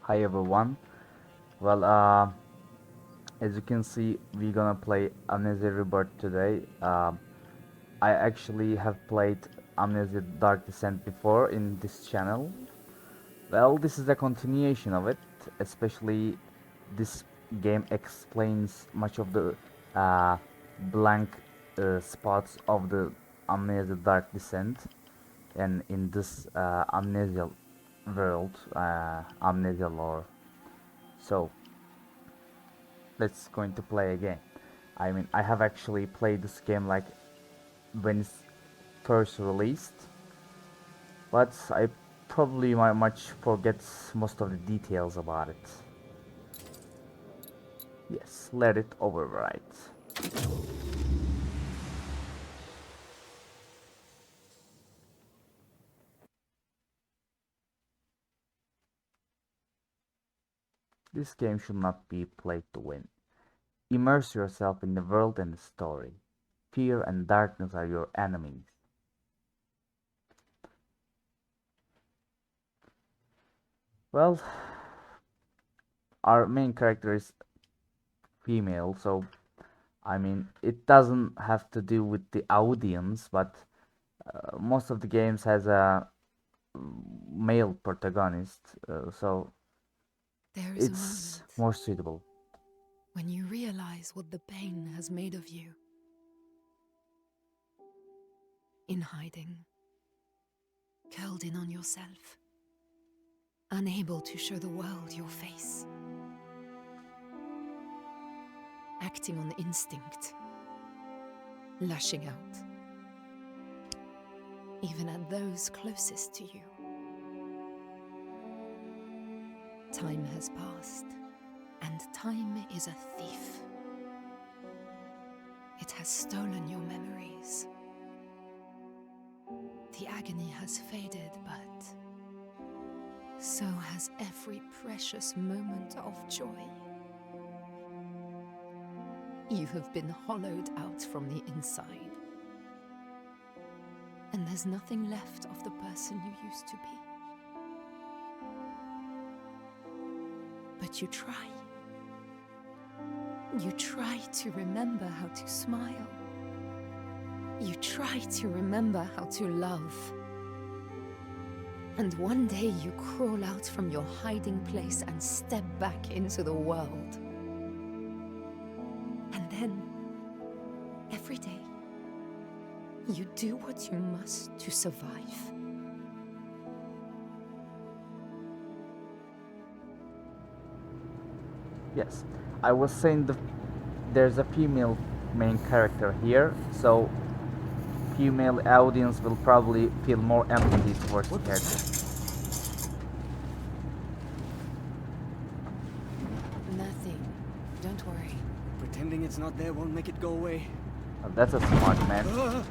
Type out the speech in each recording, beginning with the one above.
Hi everyone. Well, as you can see, we're gonna play Amnesia Rebirth today. I actually have played Amnesia Dark Descent before in this channel. Well, this is a continuation of it, especially this game explains much of the uh, blank spots of the Amnesia Dark Descent, and in this Amnesia world, Amnesia lore. So let's going to play again. I mean, I have actually played this game like when it's first released, but I probably might much forget most of the details about it. Yes, let it overwrite. This game should not be played to win. Immerse yourself in the world and the story. Fear and darkness are your enemies. Well, our main character is female, so I mean, it doesn't have to do with the audience, but most of the games has a male protagonist, so There is a it's moment more suitable. when you realize what the pain has made of you. In hiding, curled in on yourself, unable to show the world your face. Acting on instinct, lashing out, even at those closest to you. Time has passed, and time is a thief. It has stolen your memories. The agony has faded, but so has every precious moment of joy. You have been hollowed out from the inside, and there's nothing left of the person you used to be. But you try. You try to remember how to smile. You try to remember how to love. And one day you crawl out from your hiding place and step back into the world. And then, every day, you do what you must to survive. Yes, I was saying there's a female main character here, so female audience will probably feel more empathy towards the What was character. that? Nothing. Don't worry. Pretending it's not there won't make it go away. That's a smart man. Ah!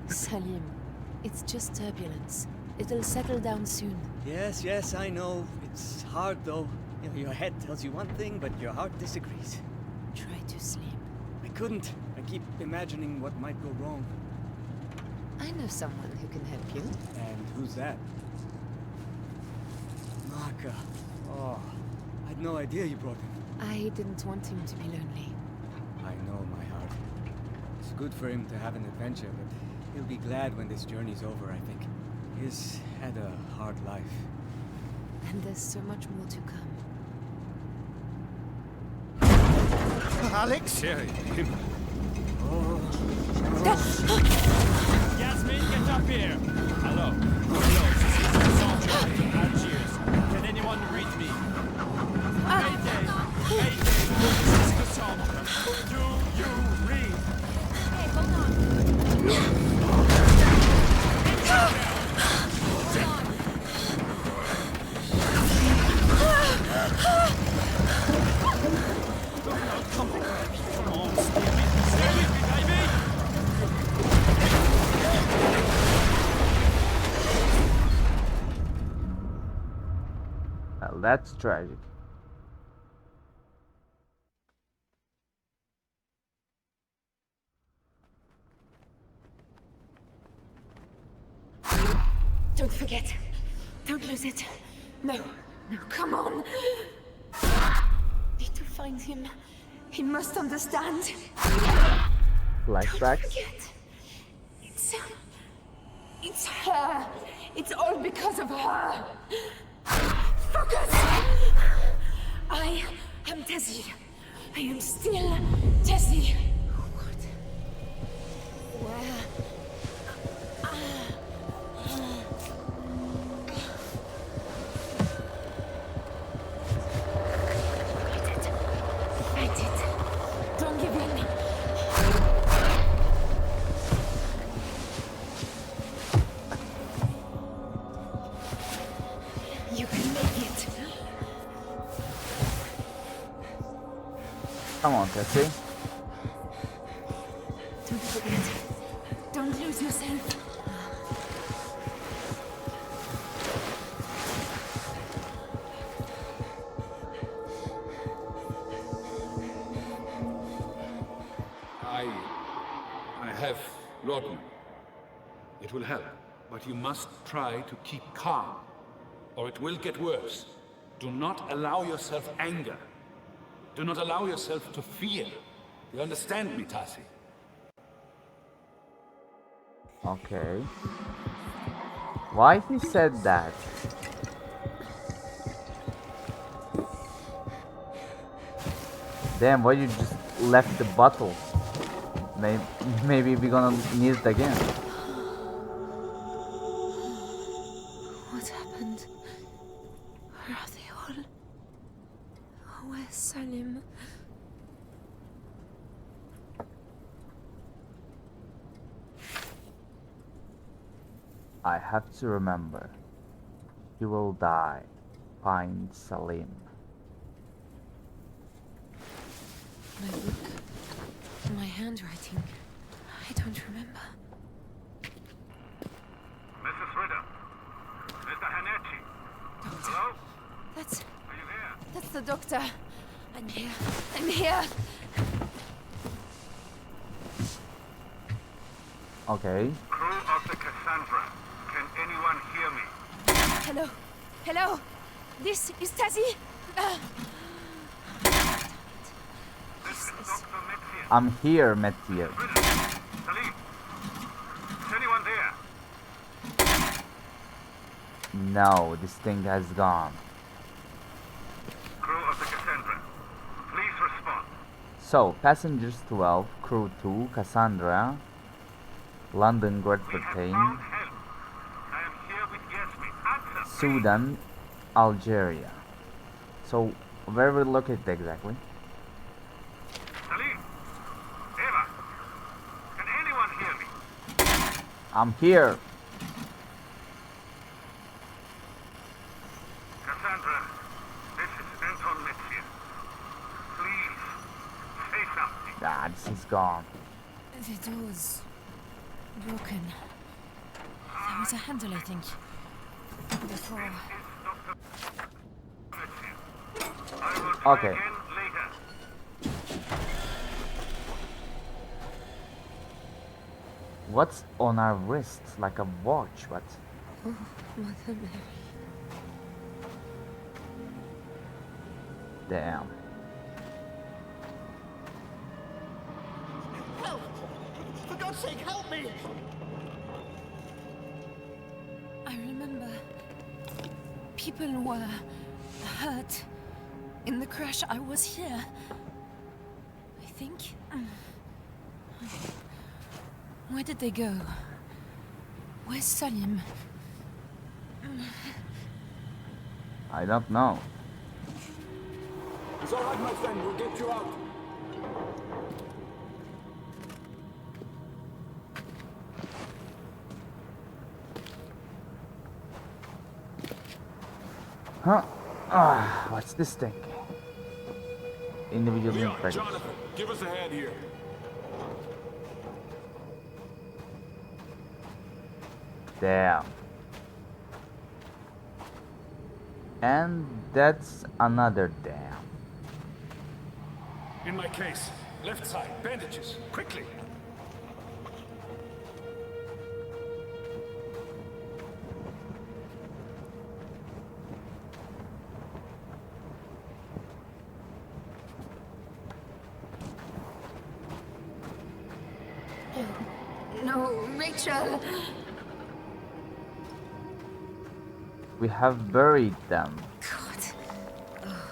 Salim, it's just turbulence. It'll settle down soon. Yes, I know. It's hard though. You know, your head tells you one thing, but your heart disagrees. Try to sleep. I couldn't. I keep imagining what might go wrong. I know someone who can help you. And who's that? Maka. Oh, I'd no idea you brought him. I didn't want him to be lonely. I know, my heart. It's good for him to have an adventure, but he'll be glad when this journey's over, I think. He's had a hard life. And there's so much more to come. Alex? Yasmin, get up here! Hello. Hello, this is Cassandra. Algiers. Can anyone read me? Mayday! Mayday! This is Cassandra. Do you read? Hey, hold on. Come on, stay with me, baby! Well, that's tragic. Don't forget. Don't lose it. No, no, come on. Need to find him. He must understand. Don't Flashbacks. forget. It's her. It's all because of her. Focus! I am Tessie. I am still Tessie. What? Where? Fight it. Don't give in. You can make it. Come on, Tessie. Don't forget. Don't lose yourself. I have laudanum. It will help, but you must try to keep calm, or it will get worse. Do not allow yourself anger. Do not allow yourself to fear. You understand me, Tassi? Okay. Why he said that? Damn, why you just left the bottle? Maybe we're gonna need it again. What happened? Where are they all? Where's Salim? I have to remember. He will die. Find Salim. My book. My handwriting. I don't remember. Mrs. Ritter. Mr. Hanechi. Doctor. Hello? That's Are you there? that's the doctor. I'm here. I'm here. Okay. Crew of the Cassandra. Can anyone hear me? Hello. Hello. This is Tassie. This is Dr. Metzia. I'm here, Metzia. Ritter. Salim. Is anyone there? No, this thing has gone. Crew of the Cassandra. Please respond. So, passengers 12, crew 2, Cassandra, London, Great We have Britain, found help. I am here with Yasmin. Answer, please. Sudan, Algeria. So, where we're located exactly? Salim. Eva. Can anyone hear me? I'm here. Cassandra. This is Anton Metzia. Please. Say something. Ah, this is gone. The door's broken. There was a handle, I think. Before. Is Dr. Metzia. I will try Okay. again later. What's on our wrists? Like a watch, what? Oh, Mother Mary. Damn. Help! For God's sake, help me! I remember people were hurt in the crash. I was here. I think. Where did they go? Where's Salim? I don't know. It's all right, my friend. We'll get you out. Huh? Ah, what's this thing? Individual Leon, infected. Jonathan, give us a hand here. Damn. And that's another damn. In my case. Left side. Bandages. Quickly. no, Rachel. We have buried them. God. Oh,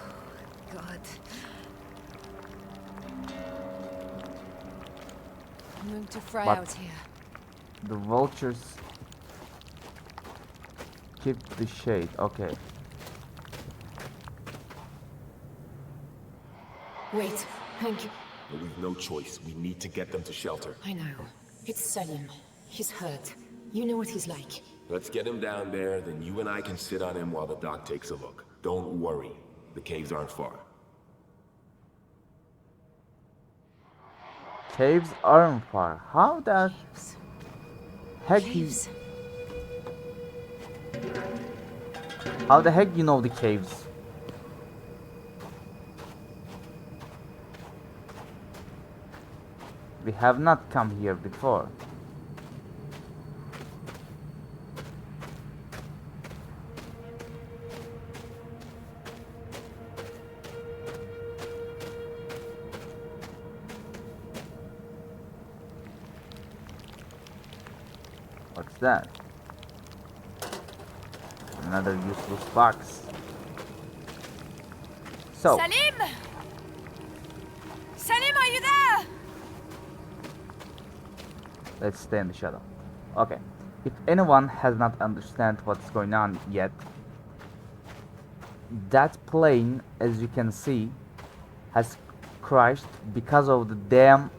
God. I'm going to fry But- out here. The vultures keep the shade. Okay. Wait, Hank. But we've no choice. We need to get them to shelter. I know. It's Salim. He's hurt. You know what he's like. Let's get him down there, then you and I can sit on him while the doc takes a look. Don't worry. The caves aren't far. Caves aren't far. How the heck Caves. How the heck you know the caves? We have not come here before. What's that? Another useless box. So, Salim! Salim, are you there? let's stay in the shadow. Okay. If anyone has not understand what's going on yet, that plane, as you can see, has crashed because of the damn.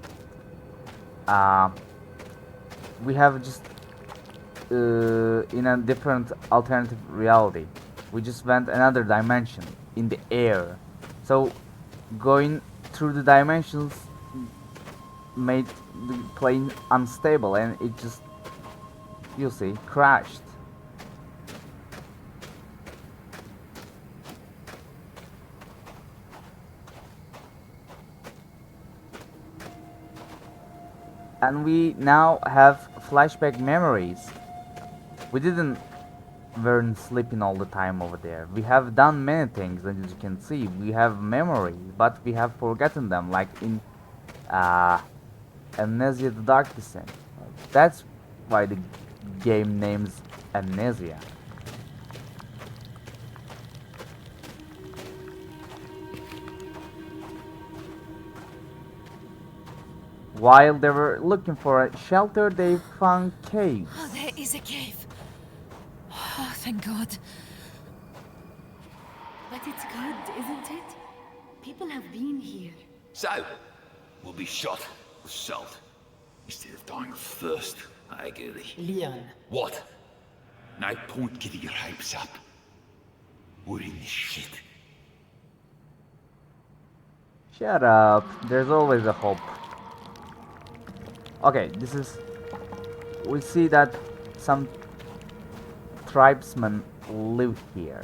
We have just in a different alternative reality. We just went another dimension in the air. So going through the dimensions made the plane unstable, and it just, you see, crashed. And we now have flashback memories. We didn't weren't sleeping all the time over there. We have done many things, and as you can see, we have memories, but we have forgotten them, like in Amnesia the Dark Descent. That's why the game names Amnesia. While they were looking for a shelter, they found caves. Oh, there is a cave. Oh, thank God. But it's good, isn't it? People have been here. So, we'll be shot with salt instead of dying of thirst. I agree. Leon. What? No point getting your hopes up. We're in this shit. Shut up. There's always a hope. Okay, this is... We see that some tribesmen live here.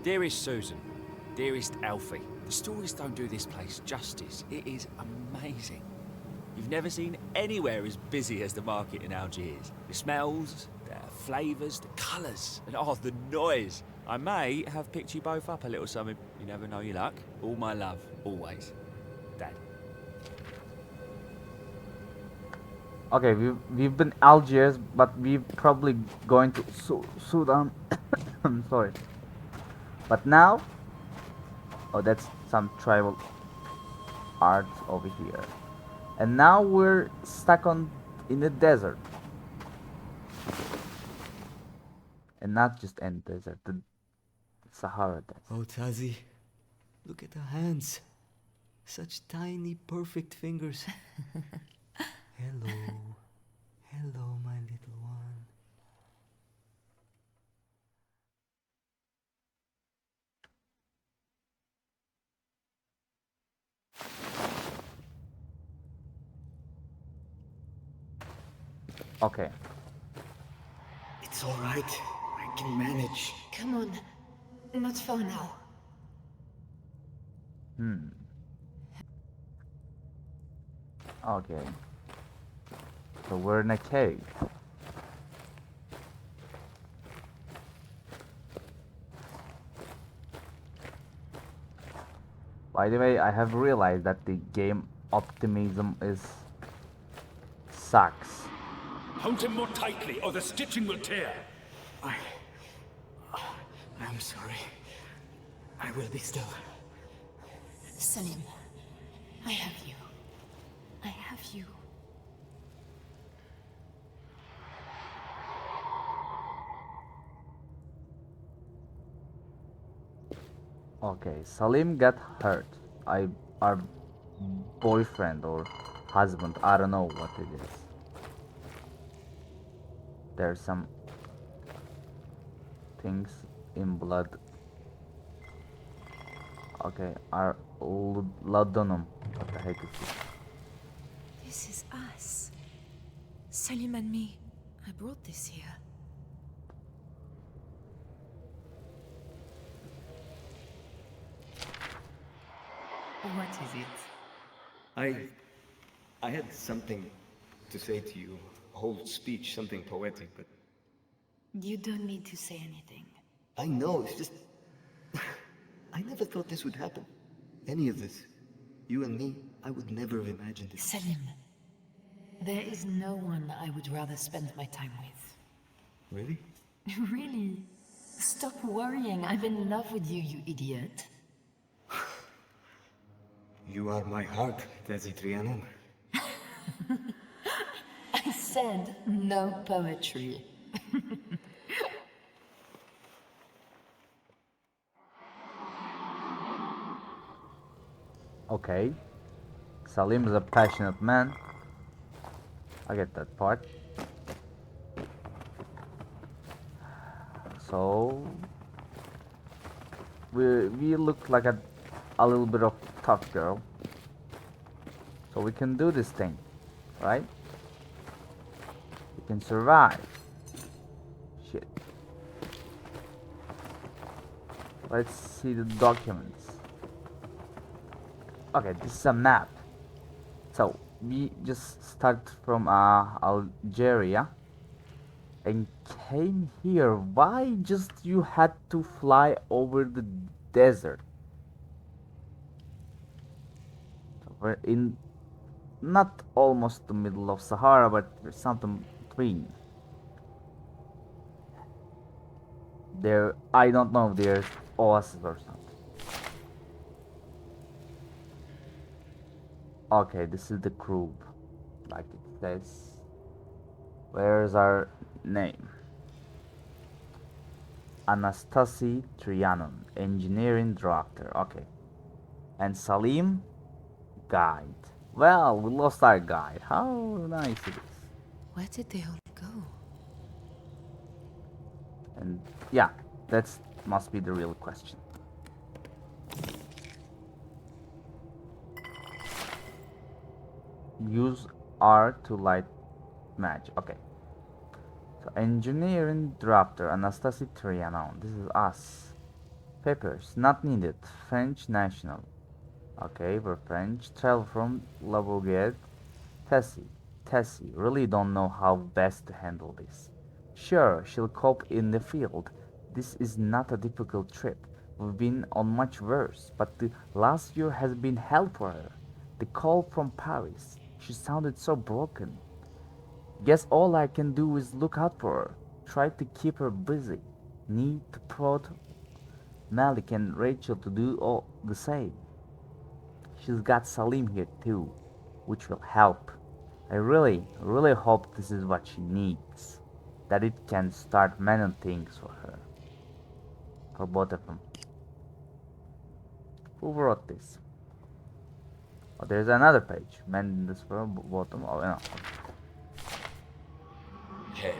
Dearest Susan, dearest Alfie, the stories don't do this place justice. It is amazing. You've never seen anywhere as busy as the market in Algiers. The smells, the flavours, the colours, and oh, the noise. I may have picked you both up a little something. You never know your luck. All my love, always. Dad. Okay, we've been Algiers, but we're probably going to Sudan. I'm sorry. But now... Oh, that's some tribal art over here. And now we're stuck in the desert. And not just any desert, the Sahara Desert. Oh, Tazi, look at the hands. Such tiny, perfect fingers. Hello. Hello, my little one. Okay. It's all right. I can manage. Come on. Not far now. Okay. So we're in a cave. By the way, I have realized that the game optimism is sucks. Hold him more tightly, or the stitching will tear. I'm sorry. I will be still. Salim, I have you. I have you. Okay, Salim got hurt. Our boyfriend or husband, I don't know what it is. There's some things in blood. Okay, our laudanum. What the heck is this? This is us. Salim and me. I brought this here. What is it? I had something to say to you. A whole speech, something poetic, but... You don't need to say anything. I know, it's just... I never thought this would happen. Any of this. You and me, I would never have imagined it. Salim, there is no one I would rather spend my time with. Really? Really? Stop worrying. I'm in love with you, you idiot. You are my heart, Desi Trianon. I said no poetry. Okay. Salim is a passionate man. I get that part. So we look like a little bit of tough girl. So we can do this thing, right? We can survive. Shit. Let's see the documents. Okay, this is a map. So we just start from Algeria and came here. Why just you had to fly over the desert? So we're in not almost the middle of Sahara, but there's something between. There, I don't know if there's oasis or something. Okay, this is the crew, like it says. Where's our name? Anastasi Trianon, engineering director. Okay, and Salim, guide. Well, we lost our guide. How nice it is. Where did they all go? And yeah, that's must be the real question. Use R to light match. Okay. So engineering drafter Anastasia Trianon. This is us. Papers not needed. French national. Okay, we're French. Travel from La Bourgade. Tessie. Really don't know how best to handle this. Sure, she'll cope in the field. This is not a difficult trip. We've been on much worse, but the last year has been hell for her. The call from Paris. She sounded so broken. Guess all I can do is look out for her. Try to keep her busy. Need to prod Malik and Rachel to do all the same. She's got Salim here too, which will help. I really hope this is what she needs. That it can start many things for her. For both of them. Who wrote this? Oh, there's another page. Men in this from bottom. Oh, no. Hey,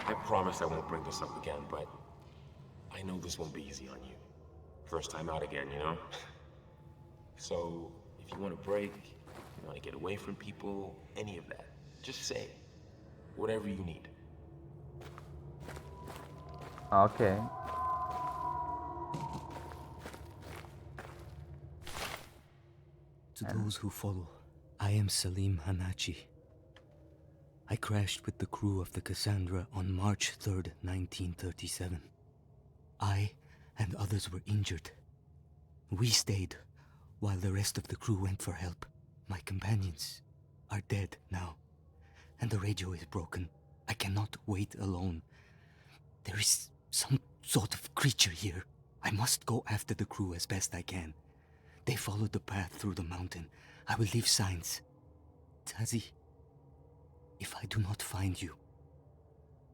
I promise I won't bring this up again, but I know this won't be easy on you. First time out again, you know? So, if you want a break, you want to get away from people, any of that, just say it. Whatever you need. Okay. To those who follow, I am Salim Hanachi. I crashed with the crew of the Cassandra on March 3rd, 1937. I and others were injured. We stayed while the rest of the crew went for help. My companions are dead now, and the radio is broken. I cannot wait alone. There is some sort of creature here. I must go after the crew as best I can. They followed the path through the mountain. I will leave signs. Tazi, if I do not find you,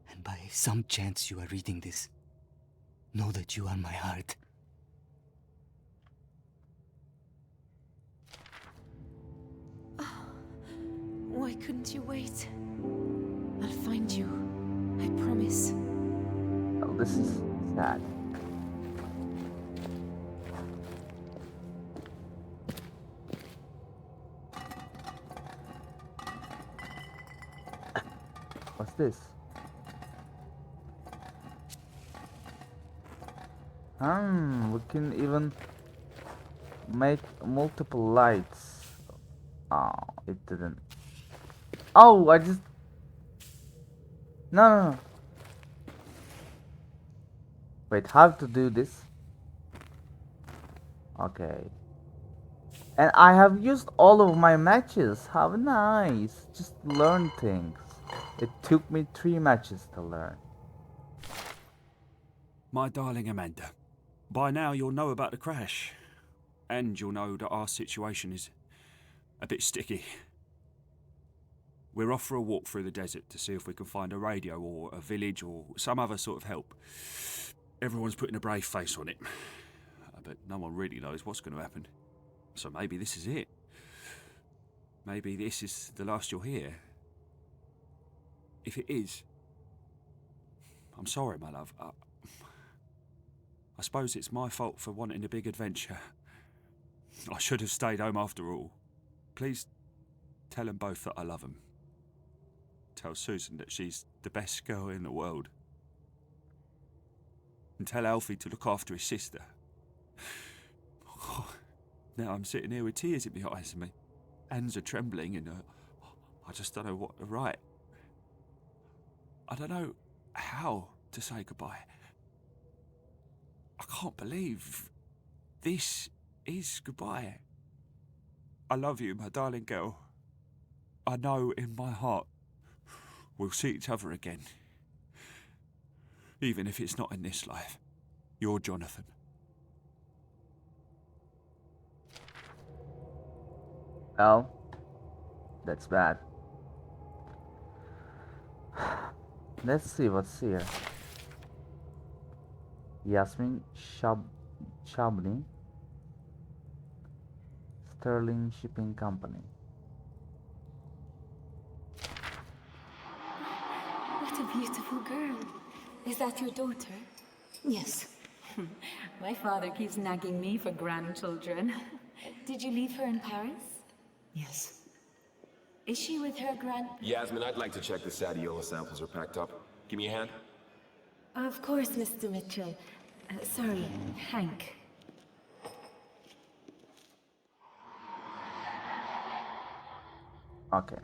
and by some chance you are reading this, know that you are my heart. Why couldn't you wait? I'll find you. I promise. Oh, this is sad. What's this? We can even make multiple lights. Oh, it didn't. Oh, I just... No. Wait, how to do this? Okay. And I have used all of my matches. How nice. Just learn things. It took me 3 matches to learn. My darling Amanda, by now you'll know about the crash. And you'll know that our situation is a bit sticky. We're off for a walk through the desert to see if we can find a radio or a village or some other sort of help. Everyone's putting a brave face on it, but no one really knows what's going to happen. So maybe this is it. Maybe this is the last you'll hear. If it is, I'm sorry, my love. I suppose it's my fault for wanting a big adventure. I should have stayed home after all. Please tell them both that I love them. Tell Susan that she's the best girl in the world. And tell Alfie to look after his sister. Oh, now I'm sitting here with tears in my eyes and my hands are trembling and I just don't know what to write. I don't know how to say goodbye. I can't believe this is goodbye. I love you, my darling girl. I know in my heart we'll see each other again. Even if it's not in this life. You're Jonathan. Well, that's bad. Let's see what's here. Yasmin Chabni, Sterling Shipping Company. What a beautiful girl. Is that your daughter? Yes. My father keeps nagging me for grandchildren. Did you leave her in Paris? Yes. Is she with her Yasmin, I'd like to check the Sadiola samples are packed up. Give me a hand. Of course, Mr. Mitchell. Sorry, Hank. Okay.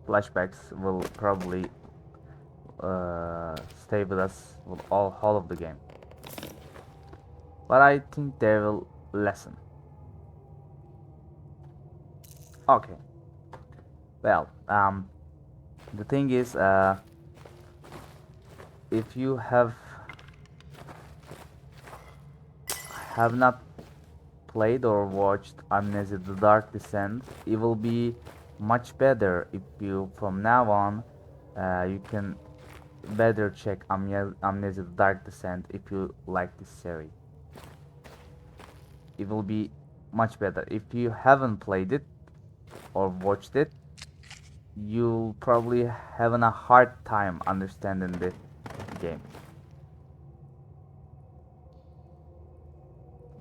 Flashbacks will probably stay with us with all of the game. But I think they will lessen. Okay. Well, the thing is, if you have not played or watched Amnesia The Dark Descent, it will be much better if you, from now on, you can better check Amnesia The Dark Descent if you like this series. It will be much better. If you haven't played it or watched it, you'll probably having a hard time understanding the game.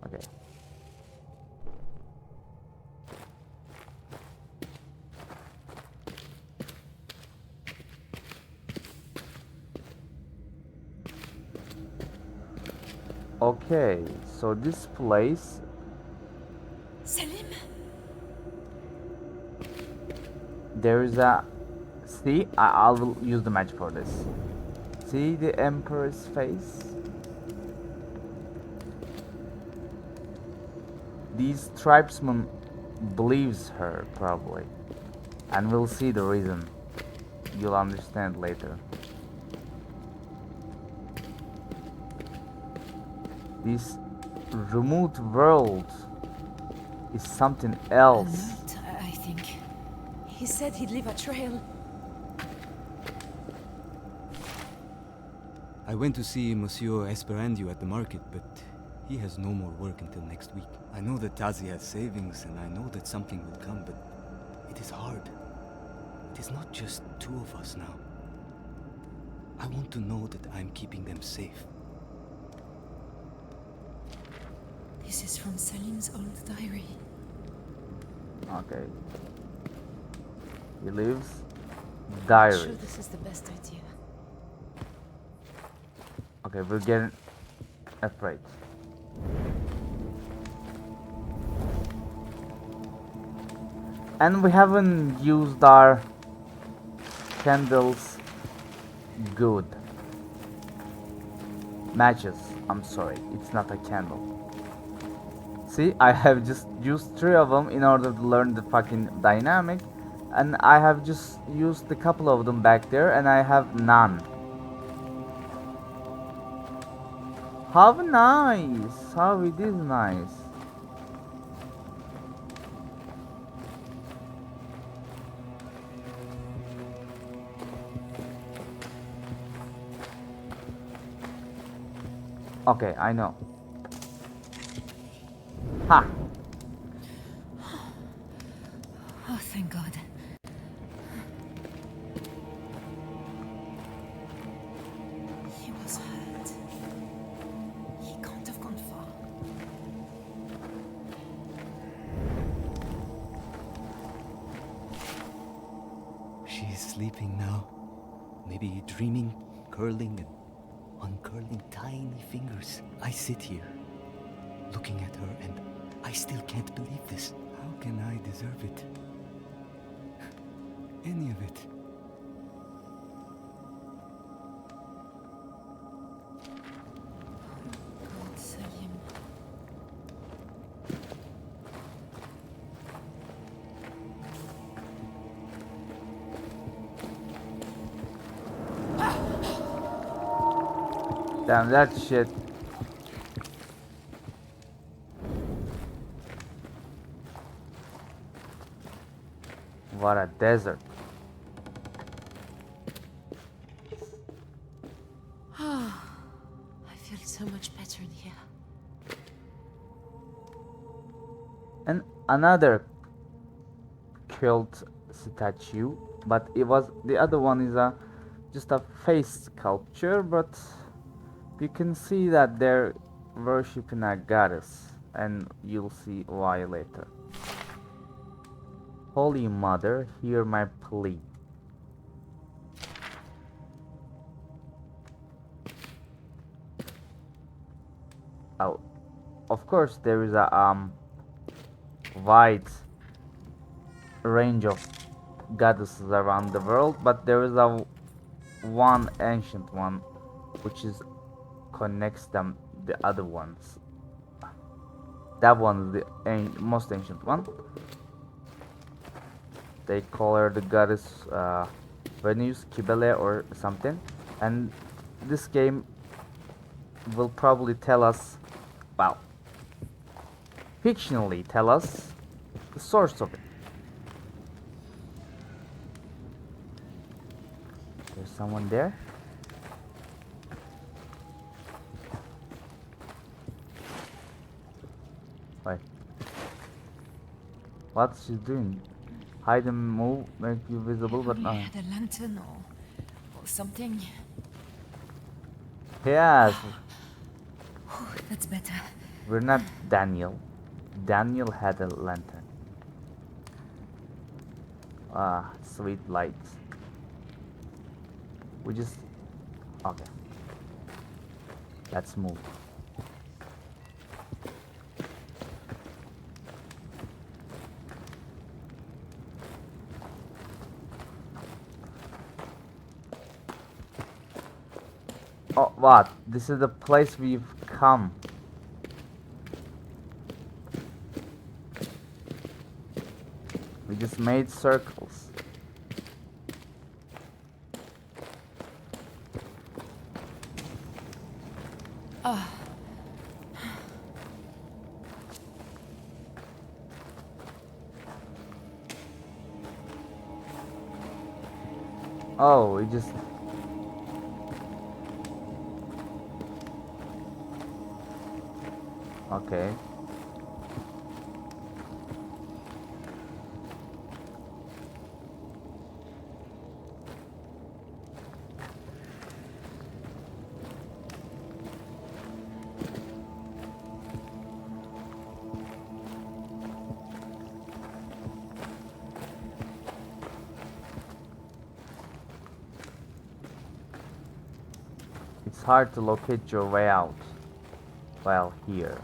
Okay. Okay, so this place... Selim? There is a... See, I will use the match for this. See the Emperor's face? these tribesmen believes her probably, and we'll see the reason. You'll understand later. This remote world is something else. A note, I think. He said he'd leave a trail. I went to see Monsieur Esperandio at the market, but he has no more work until next week. I know that Tazi has savings, and I know that something will come, but it is hard. It is not just two of us now. I want to know that I'm keeping them safe. This is from Salim's old diary. Okay. He leaves I'm diary. sure this is the best idea. Okay, we're getting afraid. And we haven't used our candles. Good. Matches. I'm sorry, it's not a candle. See, I have just used 3 of them in order to learn the fucking dynamic, and I have just used a couple of them back there, and I have none. How nice! How it is nice. Okay, I know. Ha! Oh, thank God. He was hurt. He can't have gone far. She is sleeping now. Maybe dreaming, curling and uncurling tiny fingers. I sit here, looking at her, and I still can't believe this. How can I deserve it? Any of it? God, Salim. Damn that shit. What a desert. I feel so much better in here. And another cult statue, but it was the other one is a just a face sculpture, but you can see that they're worshipping a goddess, and you'll see why later. Holy Mother, hear my plea. Oh, of course there is a wide range of goddesses around the world, but there is a one ancient one which is connects them the other ones. That one is the most ancient one. They call her the goddess Venus Kibele or something, and this game will probably tell us, well, fictionally tell us the source of it. There's someone there. Wait. What's she doing? Hide and move, make you visible, but We no. had a lantern or something. Yes, Oh, that's better. we're not Daniel. Daniel had a lantern. Ah, sweet light. We just... Okay. Let's move. Oh, what? This is the place we've come. We just made circles. Oh, we just... Okay. It's hard to locate your way out while here.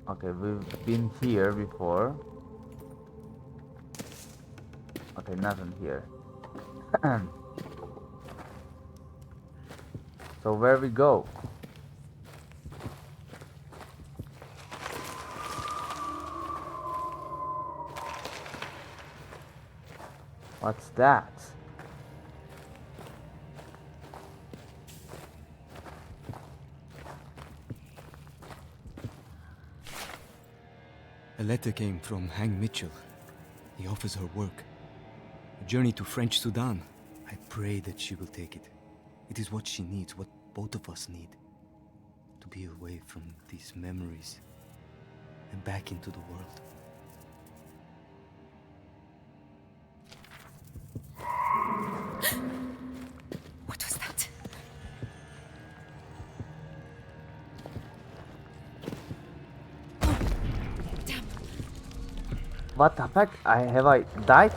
Okay, we've been here before. Okay, nothing here. So where we go? What's that? A letter came from Hang Mitchell. He offers her work. A journey to French Sudan. I pray that she will take it. It is what she needs, what both of us need. To be away from these memories and back into the world. What was that? Damn. What the fuck? Have I died?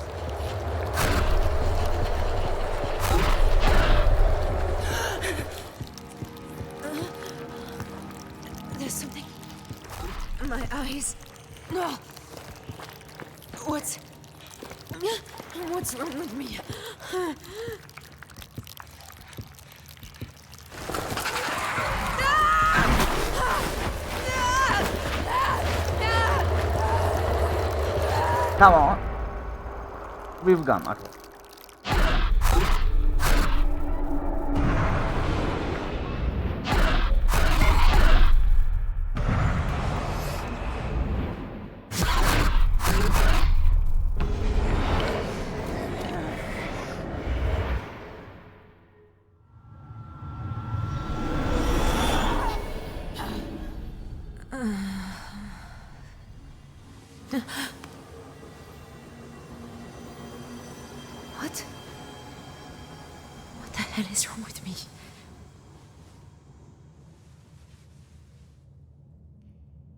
There's something. My eyes. No. What's wrong with me? Come on. We've gone. Okay. What the hell is wrong with me?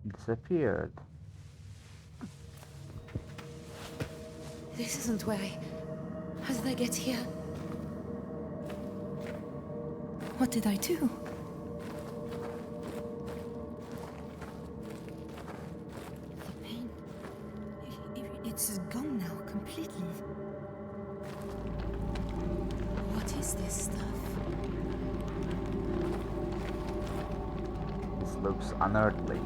Disappeared. This isn't where How did I get here? What did I do? The pain... It's gone now, completely. What is this stuff? This looks unearthly.